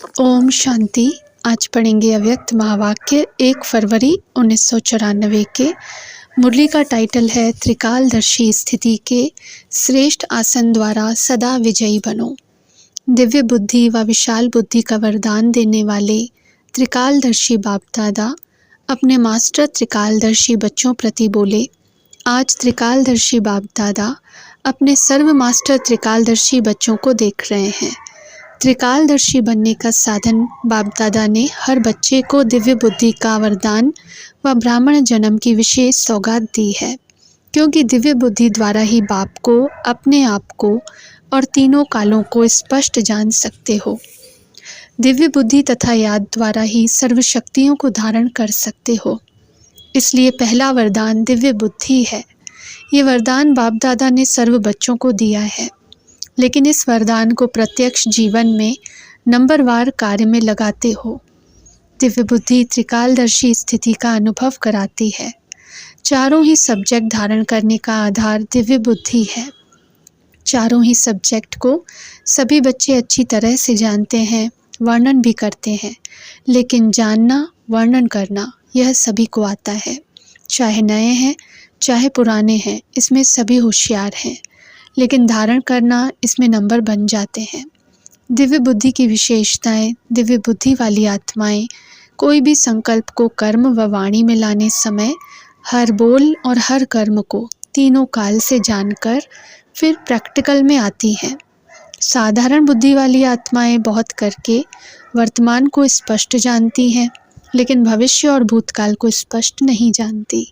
ओम शांति। आज पढ़ेंगे अव्यक्त महावाक्य 1 फरवरी 1994 के। मुरली का टाइटल है त्रिकालदर्शी स्थिति के श्रेष्ठ आसन द्वारा सदा विजयी बनो। दिव्य बुद्धि व विशाल बुद्धि का वरदान देने वाले त्रिकालदर्शी बाप दादा अपने मास्टर त्रिकालदर्शी बच्चों प्रति बोले। आज त्रिकालदर्शी बाप दादा अपने सर्व मास्टर त्रिकालदर्शी बच्चों को देख रहे हैं। त्रिकालदर्शी बनने का साधन बाप दादा ने हर बच्चे को दिव्य बुद्धि का वरदान व ब्राह्मण जन्म की विशेष सौगात दी है, क्योंकि दिव्य बुद्धि द्वारा ही बाप को, अपने आप को और तीनों कालों को स्पष्ट जान सकते हो। दिव्य बुद्धि तथा याद द्वारा ही सर्व शक्तियों को धारण कर सकते हो। इसलिए पहला वरदान दिव्य बुद्धि है। ये वरदान बाप दादा ने सर्व बच्चों को दिया है, लेकिन इस वरदान को प्रत्यक्ष जीवन में नंबरवार कार्य में लगाते हो। दिव्य बुद्धि त्रिकालदर्शी स्थिति का अनुभव कराती है। चारों ही सब्जेक्ट धारण करने का आधार दिव्य बुद्धि है। चारों ही सब्जेक्ट को सभी बच्चे अच्छी तरह से जानते हैं, वर्णन भी करते हैं, लेकिन जानना, वर्णन करना यह सभी को आता है। चाहे नए हैं, चाहे पुराने हैं, इसमें सभी होशियार हैं, लेकिन धारण करना, इसमें नंबर बन जाते हैं। दिव्य बुद्धि की विशेषताएं। दिव्य बुद्धि वाली आत्माएं कोई भी संकल्प को कर्म व वाणी में लाने समय हर बोल और हर कर्म को तीनों काल से जानकर फिर प्रैक्टिकल में आती हैं। साधारण बुद्धि वाली आत्माएं बहुत करके वर्तमान को स्पष्ट जानती हैं, लेकिन भविष्य और भूतकाल को स्पष्ट नहीं जानती।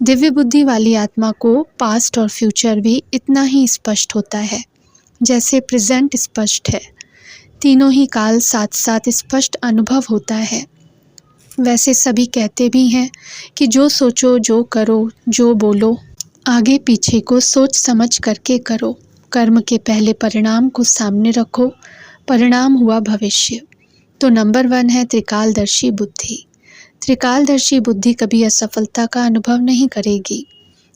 दिव्य बुद्धि वाली आत्मा को पास्ट और फ्यूचर भी इतना ही स्पष्ट होता है जैसे प्रेजेंट स्पष्ट है। तीनों ही काल साथ साथ स्पष्ट अनुभव होता है। वैसे सभी कहते भी हैं कि जो सोचो, जो करो, जो बोलो, आगे पीछे को सोच समझ करके करो। कर्म के पहले परिणाम को सामने रखो, परिणाम हुआ भविष्य। तो नंबर 1 है त्रिकालदर्शी बुद्धि। त्रिकालदर्शी बुद्धि कभी असफलता का अनुभव नहीं करेगी,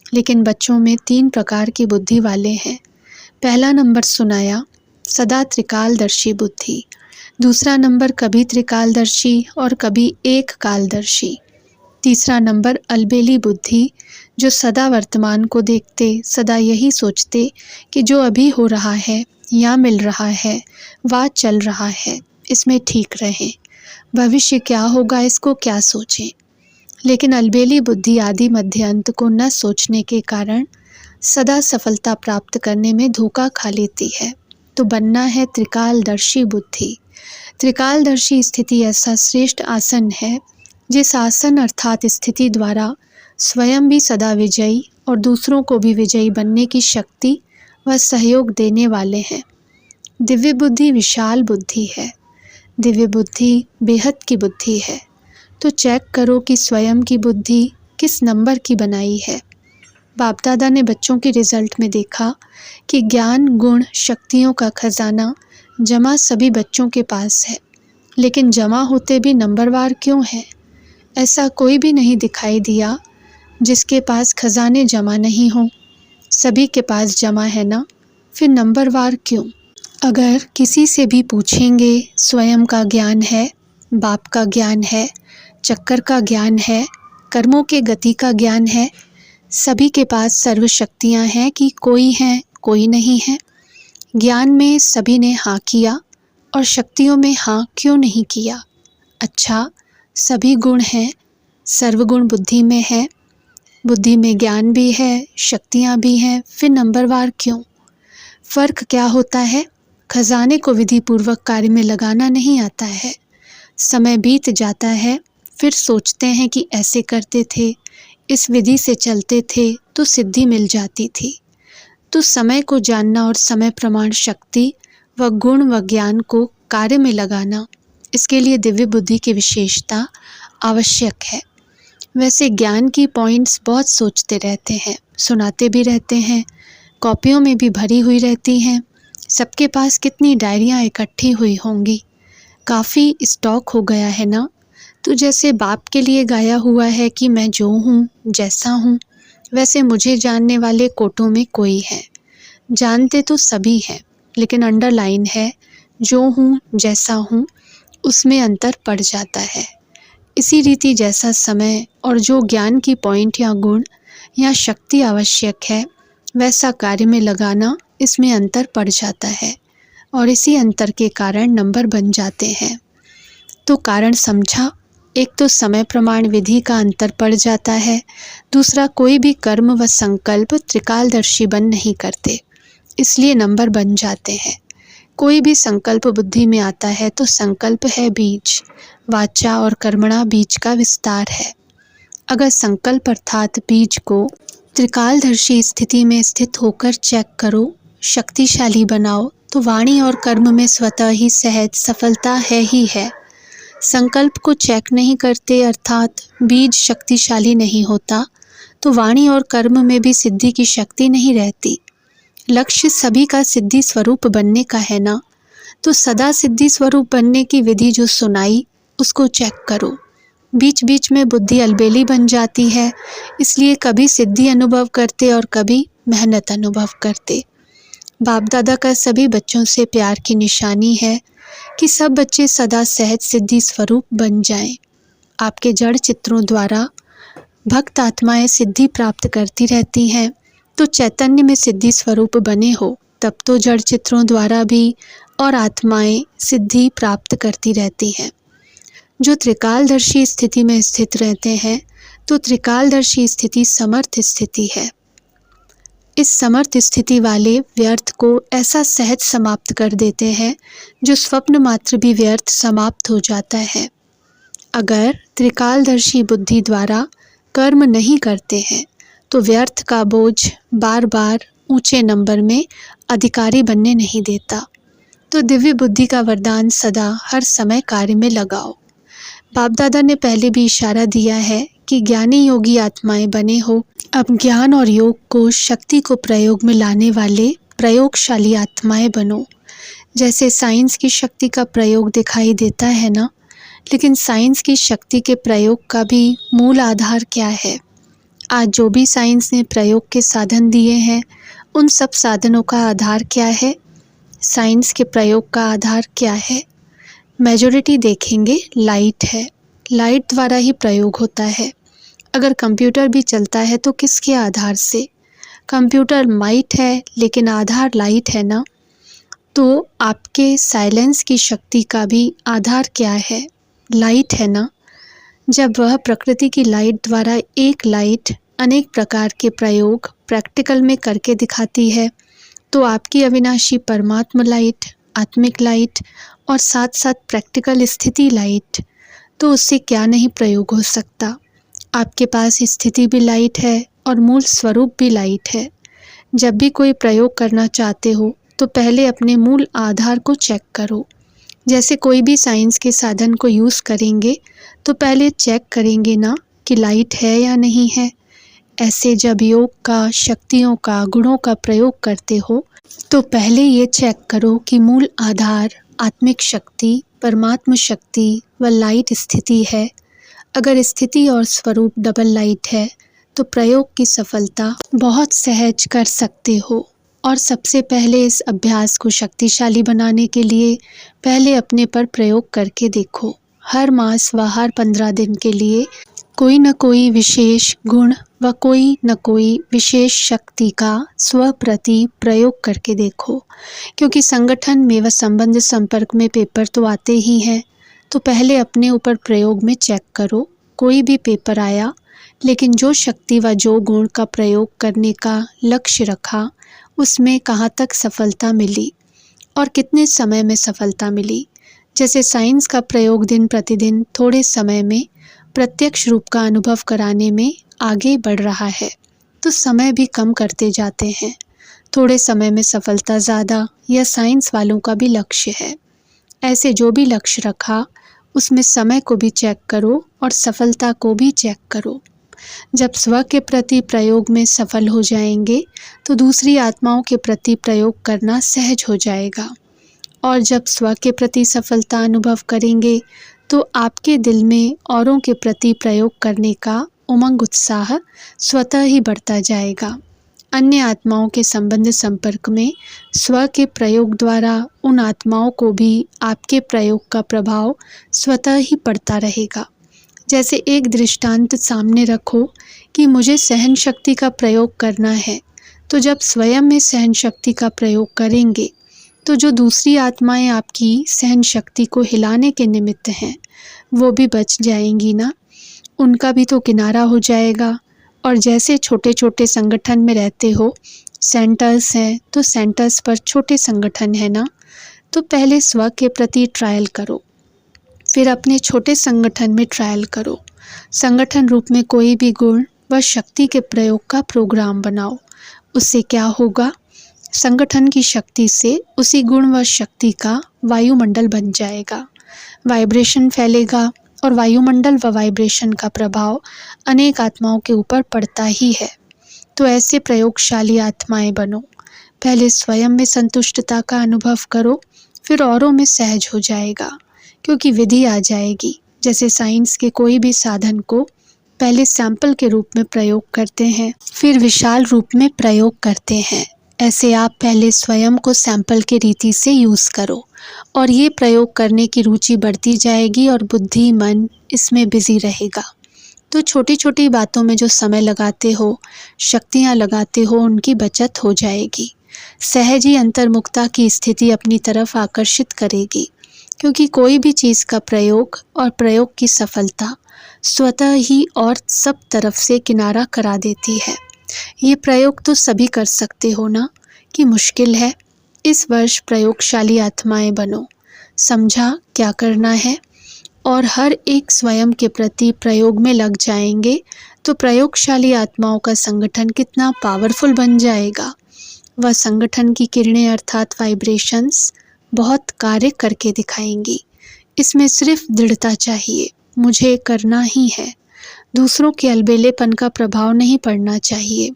लेकिन बच्चों में 3 प्रकार की बुद्धि वाले हैं। पहला नंबर सुनाया, सदा त्रिकालदर्शी बुद्धि। दूसरा नंबर कभी त्रिकालदर्शी और कभी एक कालदर्शी। तीसरा नंबर अलबेली बुद्धि, जो सदा वर्तमान को देखते, सदा यही सोचते कि जो अभी हो रहा है या मिल रहा है व चल रहा है, इसमें ठीक रहें। भविष्य क्या होगा इसको क्या सोचें। लेकिन अलबेली बुद्धि आदि मध्य अंत को न सोचने के कारण सदा सफलता प्राप्त करने में धोखा खा लेती है। तो बनना है त्रिकालदर्शी बुद्धि। त्रिकालदर्शी स्थिति ऐसा श्रेष्ठ आसन है जिस आसन अर्थात स्थिति द्वारा स्वयं भी सदा विजयी और दूसरों को भी विजयी बनने की शक्ति व सहयोग देने वाले हैं। दिव्य बुद्धि विशाल बुद्धि है। दिव्य बुद्धि बेहद की बुद्धि है। तो चेक करो कि स्वयं की बुद्धि किस नंबर की बनाई है। बाप दादा ने बच्चों के रिजल्ट में देखा कि ज्ञान, गुण, शक्तियों का खजाना जमा सभी बच्चों के पास है, लेकिन जमा होते भी नंबरवार क्यों है? ऐसा कोई भी नहीं दिखाई दिया जिसके पास खजाने जमा नहीं हो। सभी के पास जमा है ना, फिर नंबरवार क्यों? अगर किसी से भी पूछेंगे स्वयं का ज्ञान है, बाप का ज्ञान है, चक्कर का ज्ञान है, कर्मों के गति का ज्ञान है, सभी के पास सर्व शक्तियाँ हैं कि कोई है कोई नहीं है? ज्ञान में सभी ने हाँ किया और शक्तियों में हाँ क्यों नहीं किया? अच्छा, सभी गुण हैं, सर्वगुण बुद्धि में है, बुद्धि में ज्ञान भी है, शक्तियाँ भी हैं, फिर नंबरवार क्यों? फ़र्क क्या होता है? खजाने को विधि पूर्वक कार्य में लगाना नहीं आता है। समय बीत जाता है, फिर सोचते हैं कि ऐसे करते थे, इस विधि से चलते थे तो सिद्धि मिल जाती थी। तो समय को जानना और समय प्रमाण शक्ति व गुण व ज्ञान को कार्य में लगाना, इसके लिए दिव्य बुद्धि की विशेषता आवश्यक है। वैसे ज्ञान की पॉइंट्स बहुत सोचते रहते हैं, सुनाते भी रहते हैं, कॉपियों में भी भरी हुई रहती हैं। सबके पास कितनी डायरियाँ इकट्ठी हुई होंगी, काफ़ी स्टॉक हो गया है ना। तो जैसे बाप के लिए गाया हुआ है कि मैं जो हूँ, जैसा हूँ, वैसे मुझे जानने वाले कोटों में कोई है। जानते तो सभी हैं, लेकिन अंडरलाइन है जो हूँ, जैसा हूँ, उसमें अंतर पड़ जाता है। इसी रीति जैसा समय और जो ज्ञान की पॉइंट या गुण या शक्ति आवश्यक है, वैसा कार्य में लगाना, इसमें अंतर पड़ जाता है और इसी अंतर के कारण नंबर बन जाते हैं। तो कारण समझा। एक तो समय प्रमाण विधि का अंतर पड़ जाता है, दूसरा कोई भी कर्म व संकल्प त्रिकालदर्शी बन नहीं करते, इसलिए नंबर बन जाते हैं। कोई भी संकल्प बुद्धि में आता है तो संकल्प है बीज, वाचा और कर्मणा बीज का विस्तार है। अगर संकल्प अर्थात बीज को त्रिकालदर्शी स्थिति में स्थित होकर चेक करो, शक्तिशाली बनाओ, तो वाणी और कर्म में स्वतः ही सहज सफलता है ही है। संकल्प को चेक नहीं करते अर्थात बीज शक्तिशाली नहीं होता, तो वाणी और कर्म में भी सिद्धि की शक्ति नहीं रहती। लक्ष्य सभी का सिद्धि स्वरूप बनने का है ना, तो सदा सिद्धि स्वरूप बनने की विधि जो सुनाई, उसको चेक करो। बीच बीच में बुद्धि अलबेली बन जाती है, इसलिए कभी सिद्धि अनुभव करते और कभी मेहनत अनुभव करते। बाप दादा का सभी बच्चों से प्यार की निशानी है कि सब बच्चे सदा सहज सिद्धि स्वरूप बन जाएं। आपके जड़ चित्रों द्वारा भक्त आत्माएं सिद्धि प्राप्त करती रहती हैं, तो चैतन्य में सिद्धि स्वरूप बने हो, तब तो जड़ चित्रों द्वारा भी और आत्माएं सिद्धि प्राप्त करती रहती हैं। जो त्रिकालदर्शी स्थिति में स्थित रहते हैं, तो त्रिकालदर्शी स्थिति समर्थ स्थिति है। इस समर्थ स्थिति वाले व्यर्थ को ऐसा सहज समाप्त कर देते हैं, जो स्वप्न मात्र भी व्यर्थ समाप्त हो जाता है। अगर त्रिकालदर्शी बुद्धि द्वारा कर्म नहीं करते हैं, तो व्यर्थ का बोझ बार बार ऊंचे नंबर में अधिकारी बनने नहीं देता। तो दिव्य बुद्धि का वरदान सदा हर समय कार्य में लगाओ। बाप दादा ने पहले भी इशारा दिया है कि ज्ञानी योगी आत्माएं बने हो। अब ज्ञान और योग को शक्ति को प्रयोग में लाने वाले प्रयोगशाली आत्माएं बनो। जैसे साइंस की शक्ति का प्रयोग दिखाई देता है ना, लेकिन साइंस की शक्ति के प्रयोग का भी मूल आधार क्या है? आज जो भी साइंस ने प्रयोग के साधन दिए हैं, उन सब साधनों का आधार क्या है? साइंस के प्रयोग का आधार क्या है? मेजॉरिटी देखेंगे लाइट है। लाइट द्वारा ही प्रयोग होता है। अगर कंप्यूटर भी चलता है तो किसके आधार से? कंप्यूटर माइट है, लेकिन आधार लाइट है ना। तो आपके साइलेंस की शक्ति का भी आधार क्या है? लाइट है ना। जब वह प्रकृति की लाइट द्वारा एक लाइट अनेक प्रकार के प्रयोग प्रैक्टिकल में करके दिखाती है, तो आपकी अविनाशी परमात्मा लाइट, आत्मिक लाइट और साथ साथ प्रैक्टिकल स्थिति लाइट, तो उससे क्या नहीं प्रयोग हो सकता। आपके पास स्थिति भी लाइट है और मूल स्वरूप भी लाइट है। जब भी कोई प्रयोग करना चाहते हो, तो पहले अपने मूल आधार को चेक करो। जैसे कोई भी साइंस के साधन को यूज़ करेंगे, तो पहले चेक करेंगे ना कि लाइट है या नहीं है। ऐसे जब योग का, शक्तियों का, गुणों का प्रयोग करते हो, तो पहले ये चेक करो कि मूल आधार आत्मिक शक्ति, परमात्मा शक्ति व लाइट स्थिति है। अगर स्थिति और स्वरूप डबल लाइट है, तो प्रयोग की सफलता बहुत सहज कर सकते हो। और सबसे पहले इस अभ्यास को शक्तिशाली बनाने के लिए पहले अपने पर प्रयोग करके देखो। हर मास व हर 15 दिन के लिए कोई न कोई विशेष गुण व कोई न कोई विशेष शक्ति का स्व प्रति प्रयोग करके देखो। क्योंकि संगठन में व संबंध संपर्क में पेपर तो आते ही हैं, तो पहले अपने ऊपर प्रयोग में चेक करो। कोई भी पेपर आया, लेकिन जो शक्ति व जो गुण का प्रयोग करने का लक्ष्य रखा, उसमें कहाँ तक सफलता मिली और कितने समय में सफलता मिली। जैसे साइंस का प्रयोग दिन प्रतिदिन थोड़े समय में प्रत्यक्ष रूप का अनुभव कराने में आगे बढ़ रहा है, तो समय भी कम करते जाते हैं। थोड़े समय में सफलता ज़्यादा, यह साइंस वालों का भी लक्ष्य है। ऐसे जो भी लक्ष्य रखा, उसमें समय को भी चेक करो और सफलता को भी चेक करो। जब स्व के प्रति प्रयोग में सफल हो जाएंगे, तो दूसरी आत्माओं के प्रति प्रयोग करना सहज हो जाएगा। और जब स्व के प्रति सफलता अनुभव करेंगे, तो आपके दिल में औरों के प्रति प्रयोग करने का उमंग उत्साह स्वतः ही बढ़ता जाएगा। अन्य आत्माओं के संबंध संपर्क में स्व के प्रयोग द्वारा उन आत्माओं को भी आपके प्रयोग का प्रभाव स्वतः ही पड़ता रहेगा। जैसे एक दृष्टांत सामने रखो कि मुझे सहन शक्ति का प्रयोग करना है, तो जब स्वयं में सहन शक्ति का प्रयोग करेंगे तो जो दूसरी आत्माएं आपकी सहन शक्ति को हिलाने के निमित्त हैं वो भी बच जाएंगी ना, उनका भी तो किनारा हो जाएगा। और जैसे छोटे छोटे संगठन में रहते हो, सेंटर्स हैं तो सेंटर्स पर छोटे संगठन है ना, तो पहले स्व के प्रति ट्रायल करो, फिर अपने छोटे संगठन में ट्रायल करो। संगठन रूप में कोई भी गुण व शक्ति के प्रयोग का प्रोग्राम बनाओ। उससे क्या होगा, संगठन की शक्ति से उसी गुण व शक्ति का वायुमंडल बन जाएगा, वाइब्रेशन फैलेगा और वायुमंडल व वाइब्रेशन का प्रभाव अनेक आत्माओं के ऊपर पड़ता ही है। तो ऐसे प्रयोगशाली आत्माएं बनो। पहले स्वयं में संतुष्टता का अनुभव करो, फिर औरों में सहज हो जाएगा, क्योंकि विधि आ जाएगी। जैसे साइंस के कोई भी साधन को पहले सैंपल के रूप में प्रयोग करते हैं, फिर विशाल रूप में प्रयोग करते हैं, ऐसे आप पहले स्वयं को सैंपल के रीति से यूज़ करो और ये प्रयोग करने की रुचि बढ़ती जाएगी और बुद्धि मन इसमें बिजी रहेगा। तो छोटी छोटी बातों में जो समय लगाते हो, शक्तियाँ लगाते हो, उनकी बचत हो जाएगी। सहज ही अंतर्मुखता की स्थिति अपनी तरफ आकर्षित करेगी, क्योंकि कोई भी चीज़ का प्रयोग और प्रयोग की सफलता स्वतः ही और सब तरफ से किनारा करा देती है। ये प्रयोग तो सभी कर सकते हो ना, कि मुश्किल है। इस वर्ष प्रयोगशाली आत्माएं बनो, समझा क्या करना है और हर एक स्वयं के प्रति प्रयोग में लग जाएंगे तो प्रयोगशाली आत्माओं का संगठन कितना पावरफुल बन जाएगा। वह संगठन की किरणें अर्थात वाइब्रेशंस बहुत कार्य करके दिखाएंगी। इसमें सिर्फ दृढ़ता चाहिए, मुझे करना ही है। दूसरों के अलबेलेपन का प्रभाव नहीं पड़ना चाहिए,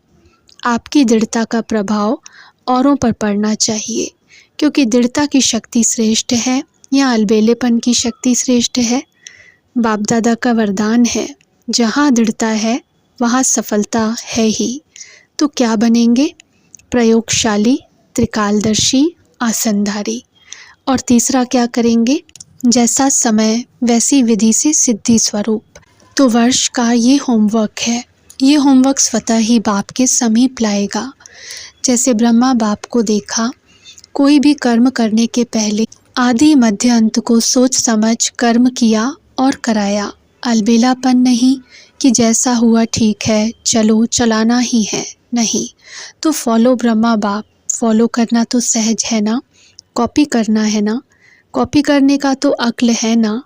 आपकी दृढ़ता का प्रभाव औरों पर पड़ना चाहिए, क्योंकि दृढ़ता की शक्ति श्रेष्ठ है या अलबेलेपन की शक्ति श्रेष्ठ है। बाप दादा का वरदान है, जहाँ दृढ़ता है वहाँ सफलता है ही। तो क्या बनेंगे, प्रयोगशाली, त्रिकालदर्शी, आसनधारी। और तीसरा क्या करेंगे, जैसा समय वैसी विधि से सिद्धि स्वरूप। तो वर्ष का ये होमवर्क है, ये होमवर्क स्वतः ही बाप के समीप लाएगा। जैसे ब्रह्मा बाप को देखा, कोई भी कर्म करने के पहले आदि मध्य अंत को सोच समझ कर्म किया और कराया। अलबेलापन नहीं कि जैसा हुआ ठीक है, चलो चलाना ही है, नहीं। तो फॉलो ब्रह्मा बाप, फॉलो करना तो सहज है ना, कॉपी करना है ना, कॉपी करने का तो अक्ल है ना।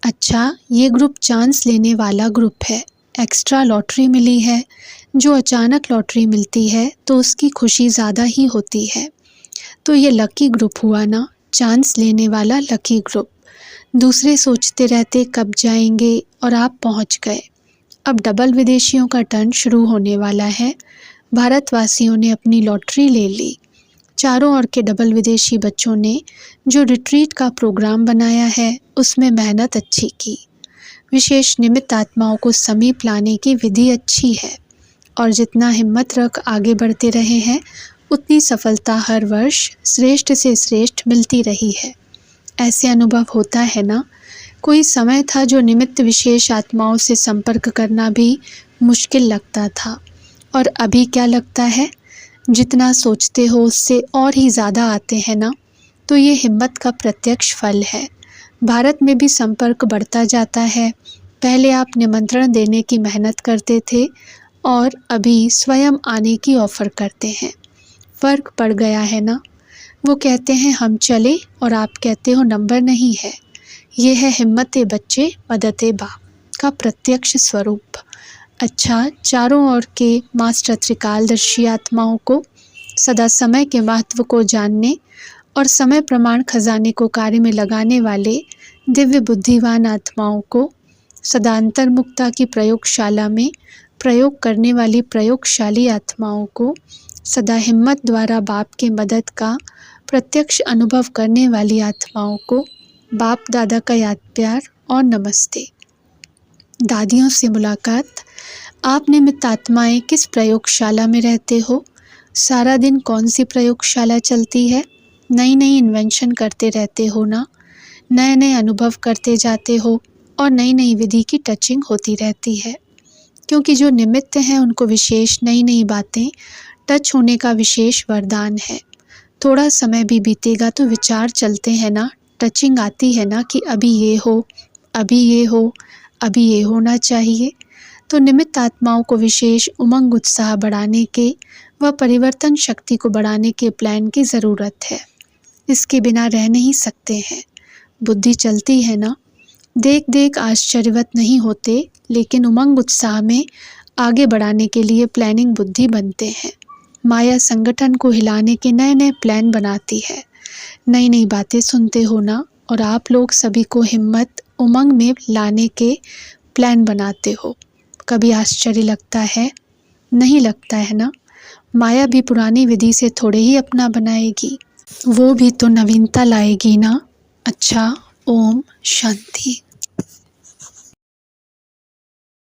अच्छा, ये ग्रुप चांस लेने वाला ग्रुप है, एक्स्ट्रा लॉटरी मिली है। जो अचानक लॉटरी मिलती है तो उसकी खुशी ज़्यादा ही होती है। तो ये लकी ग्रुप हुआ ना, चांस लेने वाला लकी ग्रुप। दूसरे सोचते रहते कब जाएंगे और आप पहुंच गए। अब डबल विदेशियों का टर्न शुरू होने वाला है। भारतवासियों ने अपनी लॉटरी ले ली। चारों ओर के डबल विदेशी बच्चों ने जो रिट्रीट का प्रोग्राम बनाया है उसमें मेहनत अच्छी की। विशेष निमित्त आत्माओं को समीप लाने की विधि अच्छी है और जितना हिम्मत रख आगे बढ़ते रहे हैं उतनी सफलता हर वर्ष श्रेष्ठ से श्रेष्ठ मिलती रही है। ऐसे अनुभव होता है ना। कोई समय था जो निमित्त विशेष आत्माओं से संपर्क करना भी मुश्किल लगता था, और अभी क्या लगता है, जितना सोचते हो उससे और ही ज़्यादा आते हैं ना। तो ये हिम्मत का प्रत्यक्ष फल है। भारत में भी संपर्क बढ़ता जाता है। पहले आप निमंत्रण देने की मेहनत करते थे और अभी स्वयं आने की ऑफ़र करते हैं। फ़र्क पड़ गया है ना। वो कहते हैं हम चले और आप कहते हो नंबर नहीं है। ये है हिम्मत बच्चे मदद बाप का प्रत्यक्ष स्वरूप। अच्छा, चारों ओर के मास्टर त्रिकालदर्शी आत्माओं को सदा समय के महत्व को जानने और समय प्रमाण खजाने को कार्य में लगाने वाले दिव्य बुद्धिवान आत्माओं को सदा अंतर्मुक्ता की प्रयोगशाला में प्रयोग करने वाली प्रयोगशाली आत्माओं को सदा हिम्मत द्वारा बाप के मदद का प्रत्यक्ष अनुभव करने वाली आत्माओं को बाप दादा का याद प्यार और नमस्ते। दादियों से मुलाकात। आप निमित्त आत्माएं किस प्रयोगशाला में रहते हो सारा दिन कौन सी प्रयोगशाला चलती है? नई नई इन्वेंशन करते रहते हो ना, नए नए अनुभव करते जाते हो और नई नई विधि की टचिंग होती रहती है। क्योंकि जो निमित्त हैं उनको विशेष नई नई बातें टच होने का विशेष वरदान है। थोड़ा समय भी बीतेगा तो विचार चलते हैं ना, टचिंग आती है ना कि अभी ये हो, अभी ये हो, अभी ये होना चाहिए। तो निमित्त आत्माओं को विशेष उमंग उत्साह बढ़ाने के व परिवर्तन शक्ति को बढ़ाने के प्लान की ज़रूरत है। इसके बिना रह नहीं सकते हैं। बुद्धि चलती है ना, देख देख आश्चर्यवत नहीं होते, लेकिन उमंग उत्साह में आगे बढ़ाने के लिए प्लानिंग बुद्धि बनते हैं। माया संगठन को हिलाने के नए नए प्लान बनाती है। नई नई बातें सुनते हो ना, और आप लोग सभी को हिम्मत उमंग में लाने के प्लान बनाते हो। कभी आश्चर्य लगता है? नहीं लगता है ना। माया भी पुरानी विधि से थोड़े ही अपना बनाएगी, वो भी तो नवीनता लाएगी ना। अच्छा, ओम शांति।